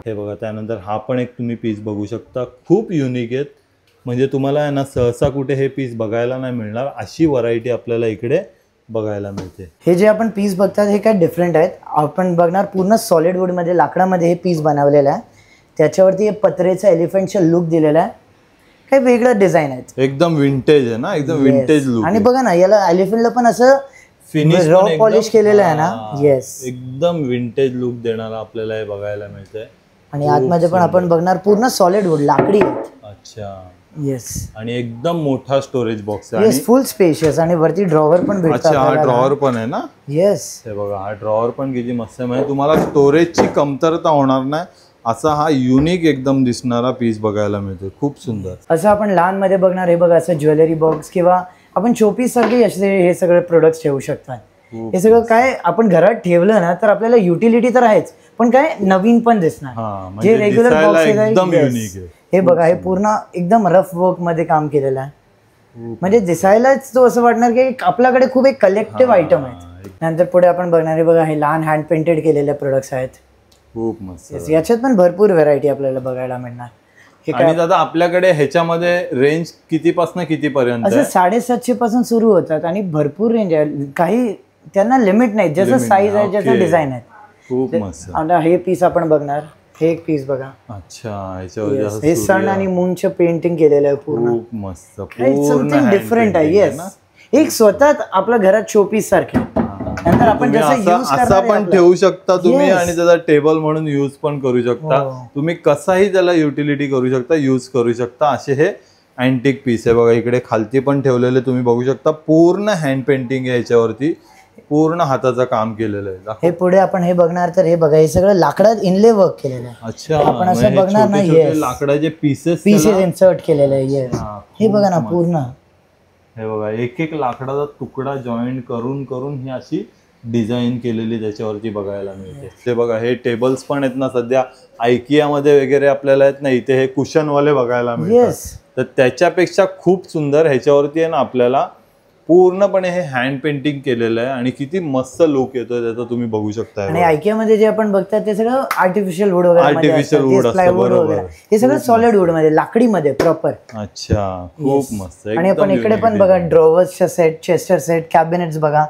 हे बघा त्यानंतर हा पण एक तुम्ही पीस बघू शकता, खूप युनिक आहेत. म्हणजे तुम्हाला आहे ना सहसा कुठे हे पीस बघायला नाही मिळणार, अशी व्हरायटी आपल्याला इकडे बघायला मिळते. हे जे आपण पीस बघतात हे काय डिफरंट आहेत. आपण बघणार पूर्ण सॉलिड वुडमध्ये लाकडामध्ये हे पीस बनवलेलं आहे. त्याच्यावरती हे पत्रेचा एलिफंटचा लुक दिलेला आहे. काही वेगळं डिझाईन आहे, एकदम विंटेज आहे ना, एकदम विंटेज लुक. आणि बघा ना याला एलिफंटला पण असं फिनिश रॉ पॉलिश केलेलं आहे ना. येस, एकदम विंटेज लुक देणारा आपल्याला हे बघायला मिळतंय. आणि आतमध्ये पण आपण बघणार पूर्ण सॉलिड वुड लाकडी आहेत. अच्छा. येस, आणि एकदम मोठा स्टोरेज बॉक्स आहे. येस, फुल स्पेशियस. आणि वरती ड्रॉवर पण भेटतात. अच्छा, हा ड्रॉवर पण आहे ना. येस, हे बघा हा ड्रॉवर पण किती मस्त आहे. म्हणजे तुम्हाला स्टोरेजची कमतरता होणार नाही असा हा युनिक एकदम दिसणारा पीस बघायला मिळतो. खूप सुंदर. असं आपण लहान मध्ये बघणार हे बघा असं ज्वेलरी बॉक्स किंवा आपण शोपीस सारखे असे हे सगळे प्रोडक्ट्स ठेवू शकतात. हे सगळं काय आपण घरात ठेवलं ना तर आपल्याला युटिलिटी तर आहेच, पण काय नवीन पण दिसणार. जे रेग्युलर बॉक्सेस आहेत हे बघा हे पूर्ण एकदम रफ वर्क मध्ये काम केलेलं आहे. म्हणजे दिसायलाच तो असं वाटणार की आपल्याकडे खूप एक कलेक्टिव्ह आयटम आहेत. नंतर पुढे आपण बघणार हे बघा हे लहान हँड पेंटेड केलेले प्रोडक्ट्स आहेत. खूप मस्त. याच्यात पण भरपूर व्हरायटी आपल्याला बघायला मिळणार. आणि दादा आपल्याकडे ह्याच्यामध्ये रेंज कितीपासून कितीपर्यंत? असं 750 पासून सुरू होतात आणि भरपूर रेंज आहे. काही त्यांना लिमिट नाही, जसं साईज आहे जसं डिझाईन आहे. खूप मस्त. आता हे पीस आपण बघणार, हे एक पीस बघा. अच्छा, ह्याच्यावर हे सन आणि मूनचं पेंटिंग केलेलं आहे पूर्ण. खूप मस्त, पूर्ण डिफरंट आहे. येस, एक स्वतः आपल्या घरात शोपीस सारखे. नंतर आपण असा पण ठेवू शकता तुम्ही आणि त्याचा टेबल म्हणून यूज पण करू शकता. तुम्ही कसाही त्याला युटिलिटी करू शकता, यूज करू शकता. असे हे अँटिक पीस आहे बघा. इकडे खालती पण ठेवलेले तुम्ही बघू शकता. पूर्ण हँड पेंटिंग आहे याच्यावरती, पूर्ण हाताचं काम केलेलं आहे. हे पुढे आपण हे बघणार तर हे बघा हे सगळं लाकडात इनले वर्क केलेलं आहे. अच्छा, आपण असं बघणार नाही, लाकडाचे पीसेस इन्सर्ट केलेले आहे. हे बघा ना पूर्ण. हे बघा एक एक लाकडाचा तुकडा जॉईंट करून करून ही अशी डिझाईन केलेली त्याच्यावरती बघायला मिळते. ते बघा हे टेबल्स पण आहेत ना सध्या आयकियामध्ये वगैरे आपल्याला आहेत ना, इथे हे कुशनवाले बघायला मिळतात. तर त्याच्यापेक्षा खूप सुंदर ह्याच्यावरती आहे ना आपल्याला पूर्णपणे हे हँड पेंटिंग केलेलं आहे. आणि किती मस्त लुक येतोय त्याचा तुम्ही बघू शकता. आणि आयकियामध्ये जे आपण बघतात ते सगळं आर्टिफिशियल वूड वगैरे, आर्टिफिशियल वूड असतं. हे सगळं सॉलिड वूड मध्ये, लाकडीमध्ये प्रॉपर. अच्छा, खूप मस्त. आणि आपण इकडे पण बघा ड्रॉवर्सच्या सेट, चेस्टर सेट, कॅबिनेट्स बघा,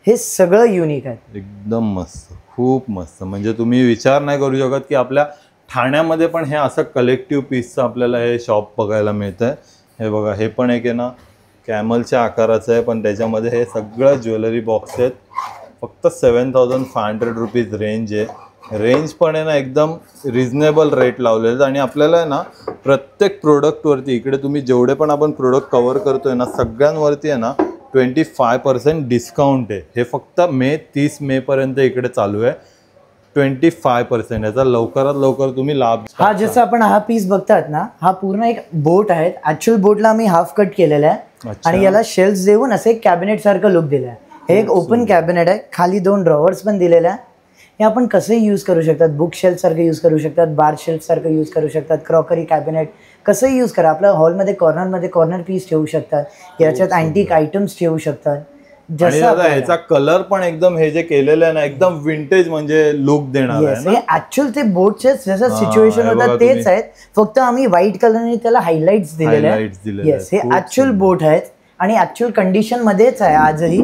हे सगळं युनिक आहे. एकदम मस्त, खूप मस्त. म्हणजे तुम्ही विचार नाही करू शकत की आपल्या ठाण्यामध्ये पण हे असं कलेक्टिव्ह पीसचं आपल्याला हे शॉप बघायला मिळतंय. हे बघा हे पण एक आहे ना कॅमलच्या आकाराचं आहे, पण त्याच्यामध्ये हे सगळं ज्वेलरी बॉक्स आहेत. फक्त 7500 रुपीज रेंज आहे. रेंज पण आहे ना एकदम रिझनेबल रेट लावलेले आहेत. आणि आपल्याला आहे ना प्रत्येक प्रोडक्टवरती इकडे तुम्ही जेवढे पण आपण प्रोडक्ट कव्हर करतोय ना सगळ्यांवरती आहे ना 25% डिस्काउंट आहे. हे फक्त 30 मे पर्यंत इकडे चालू आहे. 25% याचा लवकरात लवकर तुम्ही लाभ. हा जसं आपण हा पीस बघतात ना, हा पूर्ण एक बोट आहे. ऍक्च्युअल बोटला आम्ही हाफ कट केलेला आहे आणि याला शेल्फ देऊन असं एक कॅबिनेट सारखं लुक दिलं आहे. हे एक ओपन कॅबिनेट आहे, खाली 2 ड्रॉवर्स पण दिलेले आहे. हे आपण कसंही यूज करू शकतात. बुक शेल्फ सारखं यूज करू शकतात, बार शेल्फ सारखं यूज करू शकतात, क्रॉकरी कॅबिनेट कसंही यूज करा. आपल्या हॉलमध्ये कॉर्नर पीस ठेवू शकतात. याच्यात अँटिक आयटम्स ठेवू शकतात. ह्याचा कलर पण एकदम हे जे केलेलं आहे ना एकदम विंटेज म्हणजे लुक देणार आहे. ऍक्च्युअल ते बोटचे जसं सिच्युएशन होतं तेच आहेत, फक्त आम्ही व्हाईट कलरने त्याला हायलाइट्स दिलेले आहेत. येस, हे ऍक्च्युअल बोट आहेत आणि ऍक्च्युअल कंडिशन मध्येच आहे आजही,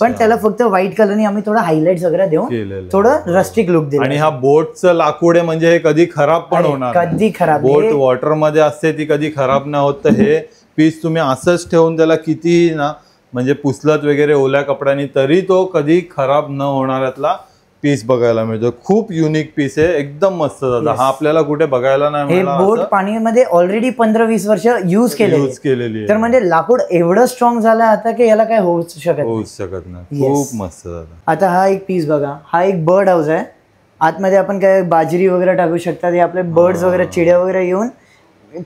पण त्याला फक्त व्हाईट कलरने आम्ही थोडं हायलाइट्स वगैरे देऊन थोडं रस्टिक लुक दिलं. आणि हा बोटचं लाकूड आहे म्हणजे हे कधी खराब पण होणार, कधी खराब. बोट वॉटर मध्ये असते ती कधी खराब नाही होत. तर हे पीस तुम्ही असंच ठेवून त्याला किती ना म्हणजे पुसलत वगैरे ओल्या कपड्यानी तरी तो कधी खराब न होणाऱ्यातला पीस बघायला मिळतो. खूप युनिक पीस आहे, एकदम मस्त दादा. हा आपल्याला कुठे बघायला नाही हे मिळाला. बोट पाणीमध्ये ऑलरेडी 15-20 वर्ष यूज केलेली आहे. तर म्हणजे लाकूड एवढं स्ट्रॉंग झालं आता की याला काय होऊच शकत नाही. खूप मस्त दादा. आता हा एक पीस बघा, हा एक बर्ड हाऊस आहे. आतमध्ये आपण काय बाजरी वगैरे टाकू शकतात. हे आपले बर्ड्स वगैरे चिड्या वगैरे येऊन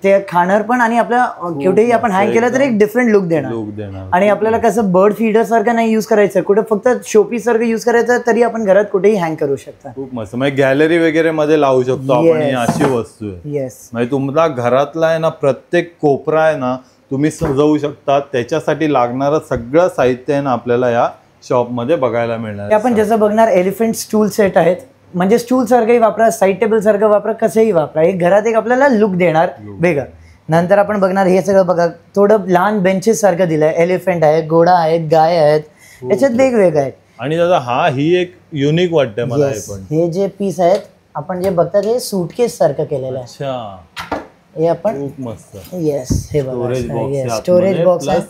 ते खाणार पण आणि आपल्या कुठेही आपण हँग केलं तर एक डिफरंट लुक देणार. आणि आपल्याला कसं बर्ड फीडर सारखं नाही युज करायचं, कुठे फक्त शोपीस सारखं युज करायचं, तरी आपण घरात कुठेही हँग करू शकता. खूप मस्त. म्हणजे गॅलरी वगैरे मध्ये लावू शकतो आपण. ही अशी वस्तू आहे. येस, म्हणजे तुमचा घरातला आहे ना प्रत्येक कोपरा आहे ना तुम्ही सजवू शकता. त्याच्यासाठी लागणारं सगळं साहित्य आहे ना आपल्याला या शॉप मध्ये बघायला मिळणार. आपण जसं बघणार एलिफंट स्टूल सेट आहेत. म्हणजे स्टूल सारखंही वापरा, साईड टेबल सारखं वापरा, कसंही वापरा. एक घरात एक आपल्याला लुक देणार वेगळं. नंतर आपण बघणार हे सगळं बघा, थोडं लहान बेंचेस सारखं दिलंय. एलिफंट आहे, घोडा आहेत, गाय आहेत, याच्यात वेगवेगळं आहे. आणि दादा ही एक युनिक वाटतंय मला. हे जे पीस आहेत आपण जे बघतात हे सूटकेस सारखं केलेलं आहे. अच्छा, हे आपण खूप मस्त. येस, हे बघा बॉक्स, स्टोरेज बॉक्स आहे.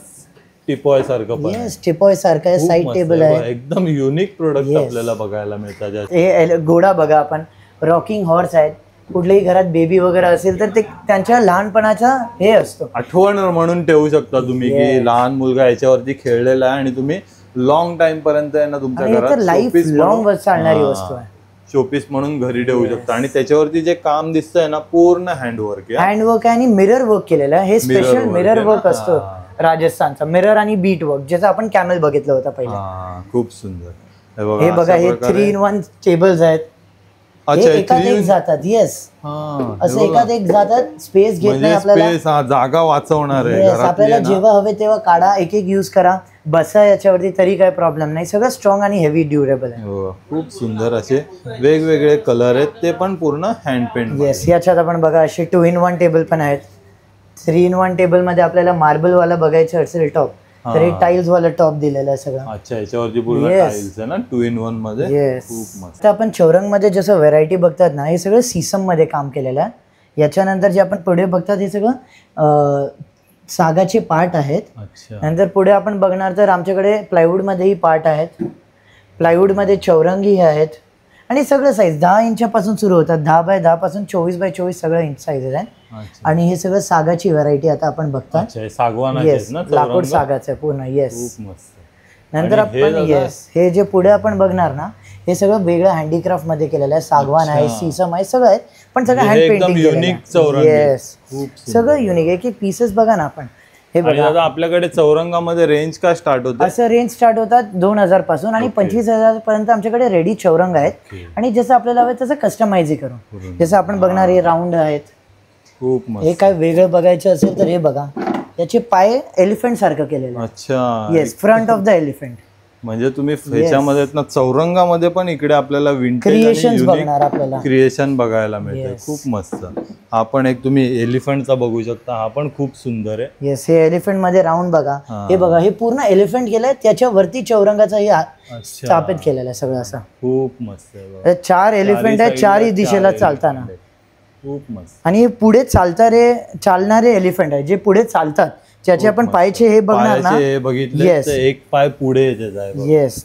टिपॉय सारखं पण. येस, टिपॉय सारखं आहे. साईड टेबल आहे. एकदम युनिक प्रोडक्ट आपल्याला बघायला मिळतात. हे घोडा बघा आपण, रॉकिंग हॉर्स आहेत. कुठल्याही घरात बेबी वगैरे असेल तर ते त्यांच्या लहानपणाचा हे असतो, आठवण म्हणून ठेवू शकता तुम्ही की लहान मुलगा याच्यावरती खेळलेला आहे आणि तुम्ही लॉंग टाइम पर्यंत आहे ना तुमच्या घरात लाईफ लॉंग चालणारी वस्तू आहे. शोपीस म्हणून घरी ठेवू शकता. आणि त्याच्यावरती जे काम दिसतंय ना पूर्ण हँडवर्क आहे आणि मिरर वर्क केलेलं आहे. हे स्पेशल मिरर वर्क असतो राजस्थानचा, मिरर आणि बीट वर्क, ज्याचं आपण कॅमेल बघितलं होतं पहिले. खूप सुंदर. हे बघा, हे 3-in-1 टेबल्स आहेत. एकात एक जातात. येस, असं एकात एक जातात. स्पेस घेत नाही आपल्याला, जागा वाचवणार आहे. आपल्याला जेव्हा हवे तेव्हा काढा, एक एक यूज करा, बसा याच्यावरती, तरी काय प्रॉब्लेम नाही. सगळं स्ट्रॉंग आणि हेवी ड्युरेबल आहे. खूप सुंदर असे वेगवेगळे कलर आहेत, ते पण पूर्ण हँड पेंट. येस, याच्यात आपण बघा असे 2-in-1 टेबल पण आहेत. 3-in-1 टेबल मध्ये आपल्याला मार्बल वाला बघायचं असेल टॉप, तर हे टाइल्स वाला टॉप दिलेलं आहे सगळं. अच्छा, याच्यावरती पूर्ण टाइल्स आहे ना 2-in-1 मध्ये. खूप मस्त. तर आपण चौरंग मध्ये जसं व्हेरायटी बघतात ना, हे सगळं सीसम मध्ये काम केलेलं आहे. याच्यानंतर जे आपण पुढे बघतात हे सगळं सागाचे पार्ट आहेत. नंतर पुढे आपण बघणार तर आमच्याकडे प्लायवूड मध्येही पार्ट आहेत. प्लायवूड मध्ये चौरंगी आहेत. आणि सगळं साईज 10 इंचापासून सुरू होतात. 10x10 पासून 24x24 सगळं इंच साईज आहे. आणि हे सगळं सागाची व्हरायटी आता आपण बघतात. येस, लाकूड सागाचं पूर्ण. येस, नंतर आपण हे जे पुढे आपण बघणार ना, हे सगळं वेगळं हँडीक्राफ्ट मध्ये केलेलं आहे. सागवान आहे, सीसम आहे, सगळं आहे, पण सगळं हँड पेंटिंग. येस, सगळं युनिक. एक एक पीसेस बघा ना आपण. हे बघा, आपल्याकडे चौरंगामध्ये रेंज काय स्टार्ट होते? असं रेंज स्टार्ट होतात 2000 पासून आणि 25,000 पर्यंत आमच्याकडे रेडी चौरंग आहेत. आणि जसं आपल्याला हवं तसं कस्टमाइज करू. जसं आपण बघणार हे राऊंड आहेत. खूप मस्त. हे काय वेगळं बघायचं असेल तर हे बघा, त्याचे पाय एलिफंट सारखं केलेलं. अच्छा, yes, front of the elephant. म्हणजे तुम्ही ह्याच्यामध्ये ना चौरंगामध्ये पण इकडे आपल्याला क्रिएशन बघणार, आपल्याला क्रिएशन बघायला मिळते. खूप मस्त. हा पण एक तुम्ही एलिफंटचा बघू शकता, हा पण खूप सुंदर आहे. येस, हे एलिफंट मध्ये राऊंड बघा. हे बघा, हे पूर्ण एलिफंट केलंय, त्याच्यावरती चौरंगाचाही स्थापित केलेला आहे सगळं असं. खूप मस्त. 4 एलिफंट आहेत, 4ही दिशेला चालताना. खूप मस्त. आणि हे पुढे चालणारे एलिफंट आहे, जे पुढे चालतात, ज्याचे आपण पायचे हे बघणार ना, बघितले, एक पाय पुढे आहे. येस,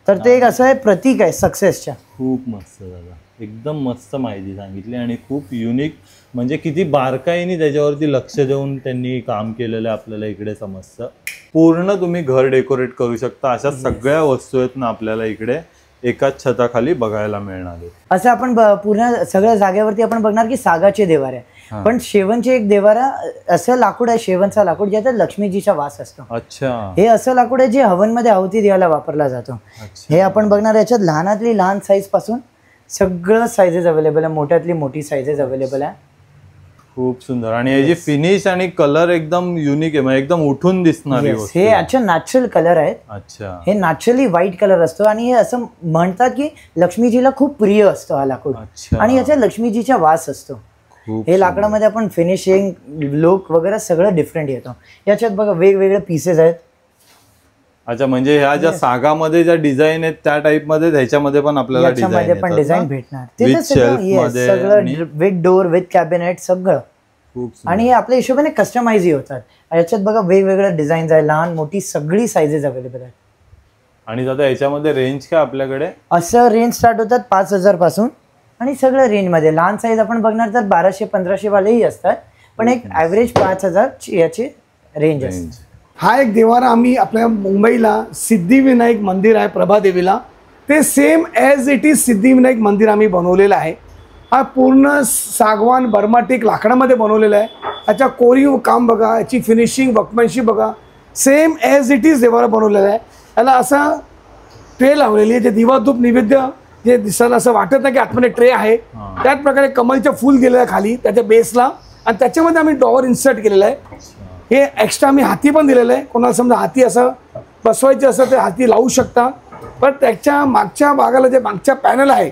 तर ते एक असं आहे प्रतीक आहे सक्सेसच्या. खूप मस्त दादा, एकदम मस्त माहिती सांगितली आणि खूप युनिक. म्हणजे किती बारकाईने त्याच्यावरती लक्ष देऊन त्यांनी काम केलेलं आहे आपल्याला इकडे समजतं. पूर्ण तुम्ही घर डेकोरेट करू शकता अशा सगळ्या वस्तू आहेत ना आपल्याला इकडे एकाच छताखाली बघायला मिळणार आहे. असं आपण पूर्ण सगळ्या जागेवरती आपण बघणार की सागाचे देवार आहे, पण शेवनचे एक देवारा असं लाकूड आहे, शेवनचा लाकूड, ज्याचा लक्ष्मीजीचा वास असतो. अच्छा, हे असं लाकूड आहे जे हवनमध्ये आहुती द्यायला वापरला जातो. हे आपण बघणार, याच्यात लहानातली लहान साईज पासून सगळं साईजेस अवेलेबल आहे, मोठ्यातली मोठी साईजेस अवेलेबल आहे. खूप सुंदर. आणि याची फिनिश आणि कलर एकदम युनिक आहे, म्हणजे एकदम उठून दिसणार. हे याचे नॅचरल कलर आहेत. अच्छा, हे नॅचरली व्हाईट कलर असतो आणि हे असं म्हणतात की लक्ष्मीजीला खूप प्रिय असतो हा लाकूड. आणि याच्या लक्ष्मीजीचा वास असतो. हे लाकडामध्ये आपण फिनिशिंग लुक वगैरे सगळं डिफरंट येतो. याच्यात बघा वेगवेगळे पीसेस आहेत. अच्छा, म्हणजे ह्या ज्या सागामध्ये ज्या डिझाईन आहेत त्या टाइप मध्ये ह्याच्यामध्ये पण आपल्याला डिझाईन भेटणार. ते सगळं विथ डोर, विथ कॅबिनेट सगळं. आणि हे आपल्या हिशोबाने कस्टमाइजही होतात. याच्यात बघा वेगवेगळ्या डिझाईन्स आहे, लहान मोठी सगळी साईजेस अवेलेबल आहेत. आणि दादा याच्यामध्ये रेंज काय आपल्याकडे? असं रेंज स्टार्ट होतात 5,000 पासून आणि सगळं रेंजमध्ये. लहान साईज आपण बघणार तर 1200-1500 वालेही असतात, पण एक ॲव्हरेज 5,000 याची रेंज असते. हा एक देवारा आम्ही आपल्या मुंबईला सिद्धिविनायक मंदिर आहे प्रभादेवीला, ते same as it is Siddhivinayak मंदिर आम्ही बनवलेलं आहे. हा पूर्ण सागवान बर्माटिक लाकडामध्ये बनवलेला आहे. याच्या कोरीव काम बघा, याची फिनिशिंग वर्कमॅनशिप बघा, same as it is Devara बनवलेला आहे. याला असा ट्रे लावलेली आहे, जे दिवा धूप नैवेद्य जे दिसायला असं वाटत नाही की आतमध्ये ट्रे आहे, त्याच प्रकारे कमलचं फूल गेलेलं आहे खाली त्याच्या बेसला, आणि त्याच्यामध्ये आम्ही ड्रॉवर इन्सर्ट केलेलं आहे. हे एक्स्ट्रा आम्ही हाती पण दिलेलं आहे. कोणाला समजा हाती असं बसवायचं असं ते हाती लावू शकता. पण त्याच्या मागच्या भागाला जे मागच्या पॅनल आहे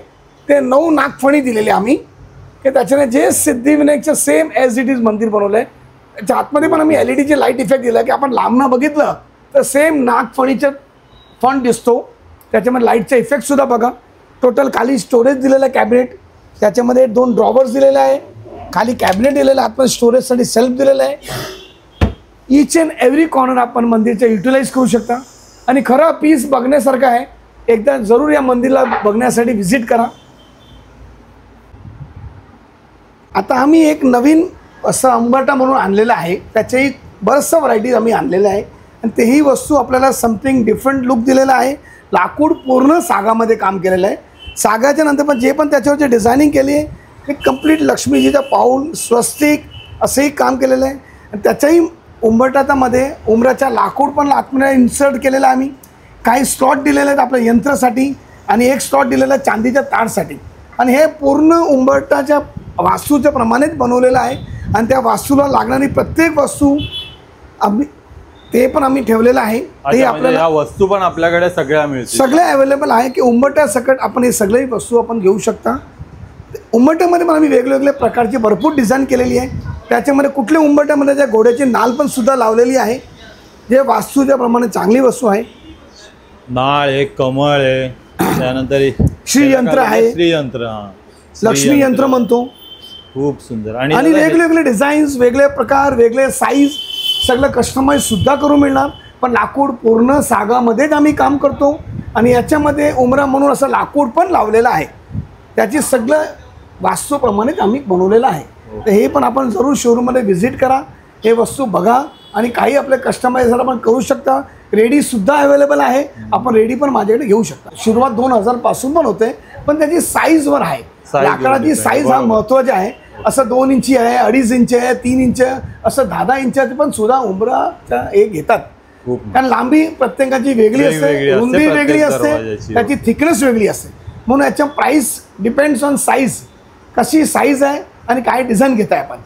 ते 9 नागफणी दिलेली आम्ही, की त्याच्याने जे सिद्धिविनायकचं सेम ॲज इट इज मंदिर बनवलं आहे. त्याच्या आतमध्ये पण आम्ही LED लाईट इफेक्ट दिला, की आपण लांबनं बघितलं तर सेम नागफणीचं फंट दिसतो. त्याच्यामध्ये लाईटचा इफेक्टसुद्धा बघा. टोटल खाली स्टोरेज दिलेलं आहे कॅबिनेट, त्याच्यामध्ये 2 ड्रॉवर्स दिलेले आहे, खाली कॅबिनेट दिलेलं आहे, आतमध्ये स्टोरेजसाठी सेल्फ दिलेलं आहे. ईच अँड एव्हरी कॉर्नर आपण मंदिरचं युटिलाइज करू शकता. आणि खरं पीस बघण्यासारखं आहे. एकदा जरूर या मंदिरला बघण्यासाठी व्हिजिट करा. आता आम्ही एक नवीन असं अंबरटा म्हणून आणलेलं आहे, त्याच्याही बरंचसं व्हरायटीज आम्ही आणलेलं आहे, आणि तेही वस्तू आपल्याला समथिंग डिफरंट लुक दिलेला आहे. लाकूड पूर्ण सागामध्ये काम केलेलं आहे. सागाच्या नंतर पण जे पण त्याच्यावर जे डिझायनिंग केली आहे ते कम्प्लीट लक्ष्मीजीचा पाऊल स्वस्तिक असंही काम केलेलं आहे. आणि त्याच्याही उंबरटामध्ये उंबराच्या लाकूड पण आतमध्ये इन्सर्ट केलेलं आहे आम्ही. काही स्लॉट दिलेले आहेत आपल्या यंत्रासाठी आणि एक स्लॉट दिलेला आहे चांदीच्या तारसाठी. आणि हे पूर्ण उंबरटाच्या वास्तूच्या प्रमाणेच बनवलेलं आहे. आणि त्या वास्तूला लागणारी प्रत्येक वस्तू आम्ही ते पण आम्ही ठेवलेलं आहे. ते आपल्याला वस्तू पण आपल्याकडे सगळ्या मिळतील, सगळ्या अवेलेबल आहे, की उंबरट्या सकट आपण हे सगळे वस्तू आपण घेऊ शकता. उंबरट्यामध्ये पण आम्ही वेगवेगळ्या प्रकारची भरपूर डिझाईन केलेली आहे. त्याच्यामध्ये कुठल्या उंबरट्यामध्ये त्या घोड्याची नाल पण सुद्धा लावलेली आहे, जे वास्तूच्या प्रमाणे चांगली वस्तू आहे. नाळ एक कमळ आहे, त्यानंतर श्रीयंत्र आहे, श्रीयंत्र लक्ष्मी यंत्र म्हणतो. खूप सुंदर. आणि वेगवेगळे डिझाईन्स, वेगळे प्रकार, वेगळे साईज सगळं कस्टमाइज सुद्धा करून मिळणार. पण लाकूड पूर्ण सागामध्येच आम्ही काम करतो. आणि याच्यामध्ये उमरा म्हणून असं लाकूड पण लावलेलं आहे, त्याची सगळं वास्तूप्रमाणेच आम्ही बनवलेलं आहे. तर हे पण आपण जरूर शोरूममध्ये व्हिजिट करा, हे वस्तू बघा. आणि काही आपले कस्टमाइजर आपण करू शकता. रेडीसुद्धा अवेलेबल आहे, आपण रेडी पण माझ्याकडे घेऊ शकता. सुरुवात 2000 पासून पण होते, पण त्याची साईजवर आहे. लाकडाची साईज हा महत्त्वाची आहे. असं 2 इंची आहे, 2.5 इंच आहे, 3 इंच, असं 10-10 इंचाचे पण सुद्धा उंबराच्या हे घेतात. कारण लांबी प्रत्येकाची वेगळी असते, रुंदी वेगळी असते, त्याची थिकनेस वेगळी असते. म्हणून याच्या प्राईस डिपेंड्स ऑन साईज, कशी साईज आहे आणि काय डिझाईन घेताय आपण.